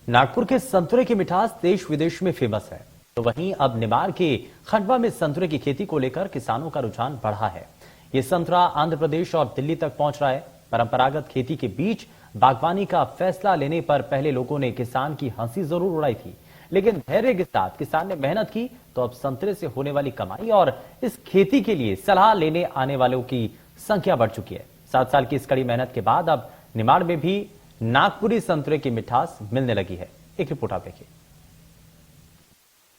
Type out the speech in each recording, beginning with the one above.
नागपुर के संतरे की मिठास देश विदेश में फेमस है, तो वहीं अब निमाड़ के खंडवा में संतरे की खेती को लेकर किसानों का रुझान बढ़ा है। ये संतरा आंध्र प्रदेश और दिल्ली तक पहुंच रहा है। परंपरागत खेती के बीच बागवानी का फैसला लेने पर पहले लोगों ने किसान की हंसी जरूर उड़ाई थी, लेकिन धैर्य के साथ किसान ने मेहनत की तो अब संतरे से होने वाली कमाई और इस खेती के लिए सलाह लेने आने वालों की संख्या बढ़ चुकी है। 7 साल की इस कड़ी मेहनत के बाद अब निमाड़ में भी नागपुरी संतरे की मिठास मिलने लगी है। एक रिपोर्ट आप देखिए।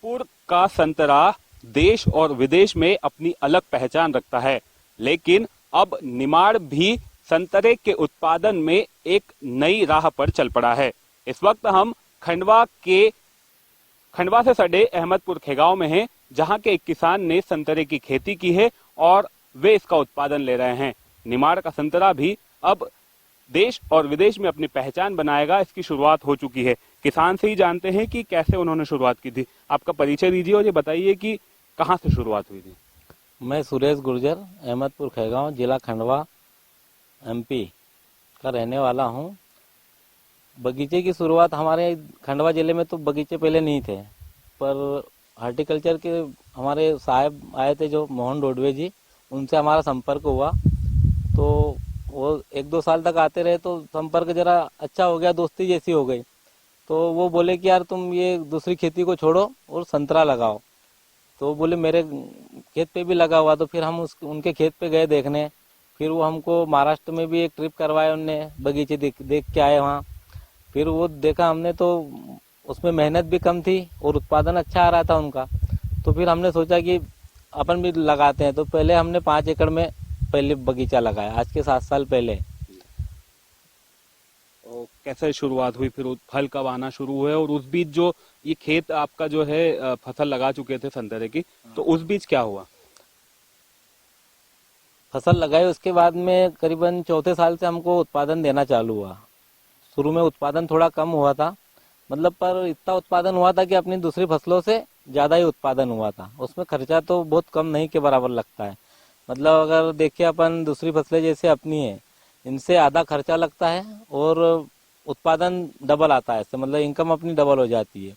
नागपुर का संतरा देश और विदेश में अपनी अलग पहचान रखता है, लेकिन अब निमाड़ भी संतरे के उत्पादन में एक नई राह पर चल पड़ा है। इस वक्त हम खंडवा से सटे अहमदपुर खेगांव में हैं, जहां के एक किसान ने संतरे की खेती की है और वे इसका उत्पादन ले रहे हैं। निमाड़ का संतरा भी अब देश और विदेश में अपनी पहचान बनाएगा, इसकी शुरुआत हो चुकी है। किसान से ही जानते हैं कि कैसे उन्होंने शुरुआत की थी। आपका परिचय दीजिए और ये बताइए कि कहां से शुरुआत हुई थी। मैं सुरेश गुर्जर, अहमदपुर खेगांव, जिला खंडवा, एमपी का रहने वाला हूं। बगीचे की शुरुआत हमारे खंडवा जिले में तो बगीचे पहले नहीं थे, पर हॉर्टिकल्चर के हमारे साहब आए थे जो मोहन डोडवे जी, उनसे हमारा संपर्क हुआ। तो वो 1-2 साल तक आते रहे तो संपर्क जरा अच्छा हो गया, दोस्ती जैसी हो गई। तो वो बोले कि यार तुम ये दूसरी खेती को छोड़ो और संतरा लगाओ। तो बोले मेरे खेत पे भी लगा हुआ, तो फिर हम उनके खेत पे गए देखने। फिर वो हमको महाराष्ट्र में भी एक ट्रिप करवाया, उनने बगीचे देख के आए वहाँ। फिर वो देखा हमने तो उसमें मेहनत भी कम थी और उत्पादन अच्छा आ रहा था उनका। तो फिर हमने सोचा कि अपन भी लगाते हैं। तो पहले हमने 5 एकड़ में पहले बगीचा लगाया, आज के 7 साल पहले। और कैसे शुरुआत हुई, फिर फल कब आना शुरू हुए, और उस बीच जो ये खेत आपका जो है फसल लगा चुके थे संतरे की, तो उस बीच क्या हुआ? फसल लगाई, उसके बाद में करीबन 4थे साल से हमको उत्पादन देना चालू हुआ। शुरू में उत्पादन थोड़ा कम हुआ था, मतलब पर इतना उत्पादन हुआ था कि अपनी दूसरी फसलों से ज्यादा ही उत्पादन हुआ था। उसमें खर्चा तो बहुत कम नहीं के बराबर लगता है। मतलब अगर देखिए अपन दूसरी फसलें जैसे अपनी है, इनसे आधा खर्चा लगता है और उत्पादन डबल आता है। मतलब इनकम अपनी डबल हो जाती है।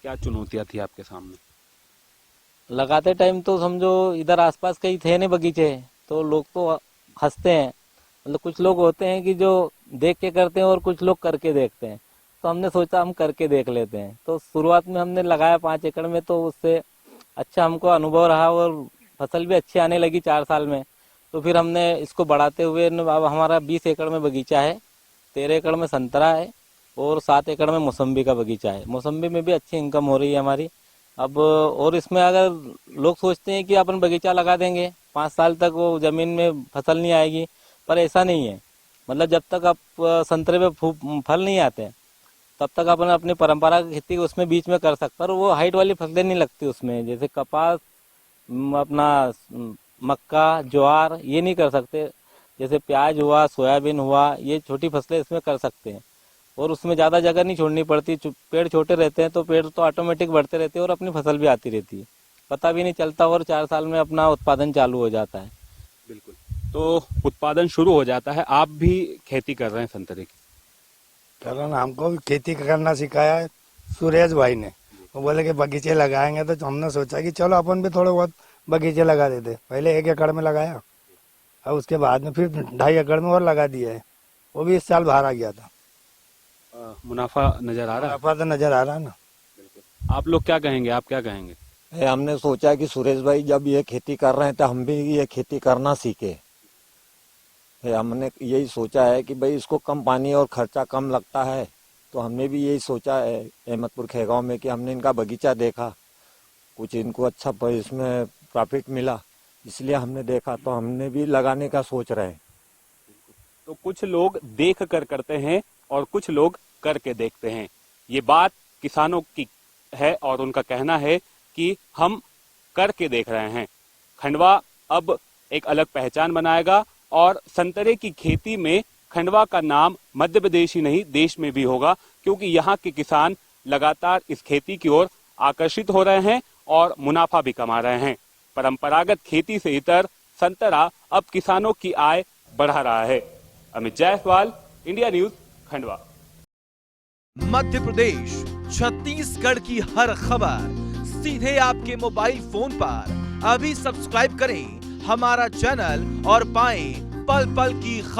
क्या चुनौतियां थी आपके सामने? लगाते टाइम तो समझो इधर आसपास कहीं थे नहीं बगीचे, तो लोग तो हंसते हैं। मतलब कुछ लोग होते हैं कि जो देख के करते हैं और कुछ लोग करके देखते हैं। तो हमने सोचा हम करके देख लेते हैं। तो शुरुआत में हमने लगाया 5 एकड़ में, तो उससे अच्छा हमको अनुभव रहा और फसल भी अच्छी आने लगी 4 साल में। तो फिर हमने इसको बढ़ाते हुए अब हमारा 20 एकड़ में बगीचा है, 13 एकड़ में संतरा है और 7 एकड़ में मौसम्बी का बगीचा है। मौसम्बी में भी अच्छी इनकम हो रही है हमारी अब। और इसमें अगर लोग सोचते हैं कि अपन बगीचा लगा देंगे 5 साल तक वो जमीन में फसल नहीं आएगी, पर ऐसा नहीं है। मतलब जब तक आप संतरे पे फल नहीं आते तब तक अपन अपनी परंपरा की खेती उसमें बीच में कर सकते। पर वो हाइट वाली फसलें नहीं लगती उसमें, जैसे कपास, अपना मक्का, ज्वार, ये नहीं कर सकते। जैसे प्याज हुआ, सोयाबीन हुआ, ये छोटी फसलें इसमें कर सकते हैं और उसमें ज्यादा जगह नहीं छोड़नी पड़ती। पेड़ छोटे रहते हैं तो पेड़ तो ऑटोमेटिक बढ़ते रहते हैं और अपनी फसल भी आती रहती है, पता भी नहीं चलता और 4 साल में अपना उत्पादन चालू हो जाता है। बिल्कुल, तो उत्पादन शुरू हो जाता है। आप भी खेती कर रहे हैं संतरे की? कारण हमको भी खेती करना सिखाया है सुरेश भाई ने। वो बोले कि बगीचे लगाएंगे, तो हमने सोचा कि चलो अपन भी थोड़े बहुत बगीचे लगा देते। पहले 1 एकड़ में लगाया और उसके बाद में फिर 2.5 एकड़ में और लगा दिया है। वो भी इस साल बाहर आ गया था। मुनाफा नजर आ रहा है? मुनाफा तो नजर आ रहा है ना। आप लोग क्या कहेंगे, आप क्या कहेंगे? हमने सोचा कि सुरेश भाई जब ये खेती कर रहे हैं तो हम भी ये खेती करना सीखे। हमने यही सोचा है कि भाई इसको कम पानी और खर्चा कम लगता है, तो हमने भी यही सोचा है अहमदपुर खेगांव में कि हमने इनका बगीचा देखा, कुछ इनको अच्छा इसमें प्रॉफिट मिला, इसलिए हमने देखा तो हमने भी लगाने का सोच रहे हैं। तो कुछ लोग देख कर करते हैं और कुछ लोग करके देखते हैं। ये बात किसानों की है और उनका कहना है कि हम करके देख रहे हैं। खंडवा अब एक अलग पहचान बनाएगा और संतरे की खेती में खंडवा का नाम मध्य प्रदेश ही नहीं देश में भी होगा, क्योंकि यहाँ के किसान लगातार इस खेती की ओर आकर्षित हो रहे हैं और मुनाफा भी कमा रहे हैं। परंपरागत खेती से इतर संतरा अब किसानों की आय बढ़ा रहा है। Amit Jaiswal, India News, Khandwa. मध्य प्रदेश, छत्तीसगढ़ की हर खबर सीधे आपके मोबाइल फोन पर। अभी सब्सक्राइब करें हमारा चैनल और पाएं पल पल की खबर।